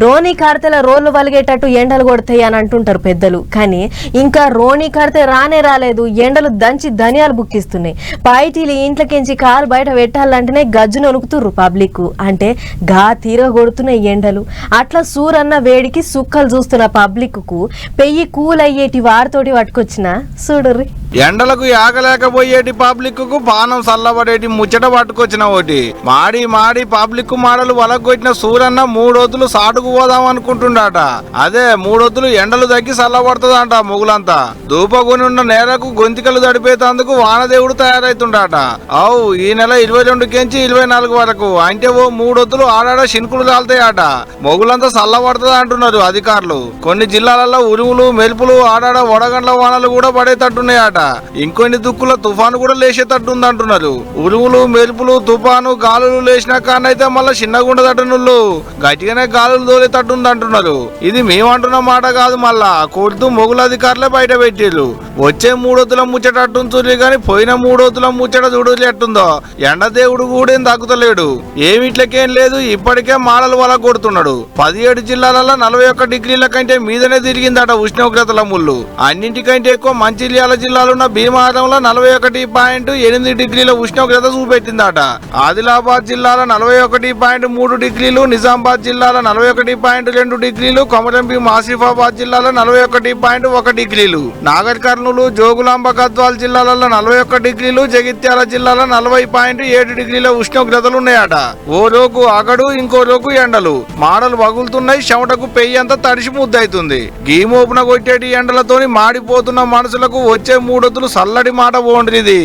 రోని కార్తెల రోళ్లు వలిగేటట్టు ఎండలు కొడతాయి అని అంటుంటారు పెద్దలు. కానీ ఇంకా రోని కార్తె రానే రాలేదు. ఎండలు దంచి ధనియాలు బుక్కిస్తున్నాయి. పాయిటీలు ఇంట్లోకించి కాలు బయట పెట్టాలంటేనే గజ్జును వణుకుతుర్రు పబ్లిక్. అంటే గా తీర కొడుతున్నాయి ఎండలు. అట్లా సూరన్న వేడికి సుక్కలు చూస్తున్న పబ్లిక్ కు పెయ్యి కూలయ్యేటి వారితోటి పట్టుకొచ్చిన చూడుర్రి. ఎండలకు ఆగలేకపోయేటి పబ్లిక్ కు పానం చల్లబడేటి ముచ్చట పట్టుకొచ్చిన ఒకటి. మాడి మాడి పబ్లిక్ మాడలు వలగొట్టిన సూరన్న 3 రోజులు సాటుకు పోదాం అనుకుంటుండట. అదే 3 రోజులు ఎండలు తగ్గి చల్లబడుతుందంట. మొగులంతా దూపకొని ఉన్న నేలకు గొంతికలు తడిపేందుకు వానదేవుడు తయారైతుండట. అవు ఈ నెల 22 కెంచి 24 వరకు అంటే ఓ 3 రోజులు ఆడాడ శినుకులు కాలుతాయట. మొగులంతా చల్లబడుతుంది అంటున్నారు అధికారులు. కొన్ని జిల్లాలలో ఉరుములు మెరుపులు ఆడాడ వడగండ్ల వానలు కూడా పడేటట్టున్నాయట. ఇంకొన్ని దుక్కుల తుఫాను కూడా లేచేటట్టుంది అంటున్నారు. ఉరుములు మెరుపులు తుఫాను గాలులు లేచిన కానైతే మళ్ళా చిన్నగుండదట. నుళ్ళు గట్టిగానే గాలులు తోలేటట్టుంది అంటున్నారు. ఇది మేమంటున్న మాట కాదు, మళ్ళా కొడుతూ మొగుల అధికారులే బయట పెట్టిర్రు. వచ్చే 3 రోజుల ముచ్చటట్టుంచుర్రి గాని పోయిన 3 రోజుల ముచ్చట చూడలే ఎట్టుందో. ఎండ దేవుడు కూడా ఏం తగ్గుతలేడు. ఏమిట్లకేం లేదు, ఇప్పటికే మాడలు వల కొడుతున్నాడు. 17 జిల్లాలలో 41 డిగ్రీల కంటే మీదనే తిరిగిందట ఉష్ణోగ్రతల ముళ్ళు. అన్నింటికంటే ఎక్కువ మంచిర్యాల జిల్లాలో ఉన్న భీమవరంలో 41.8 డిగ్రీల ఉష్ణోగ్రత చూపెట్టిందట. ఆదిలాబాద్ జిల్లాలో 41.3 డిగ్రీలు, నిజామాబాద్ జిల్లాలో 41.2 డిగ్రీలు, కొమరంభీం ఆసిఫాబాద్ జిల్లాలో 41.1 డిగ్రీలు, నాగర్ కర్నూలు జోగులాంబ గద్వాల్ జిల్లాలలో 41 డిగ్రీలు, జగిత్యాల జిల్లాలో 40.7 డిగ్రీల ఉష్ణోగ్రతలు ఉన్నాయట. ఓ రోజు అగడు, ఇంకో రోజు ఎండలు. మాడలు వగులుతున్నాయి. చెమటకు పెయ్యి అంతా తడిసి ముద్దవుతుంది. గీమోపున కొట్టేటి ఎండలతోని మాడిపోతున్న మనసులకు వచ్చే 3 రోజులు చల్లడి మాట పోండ్రిది.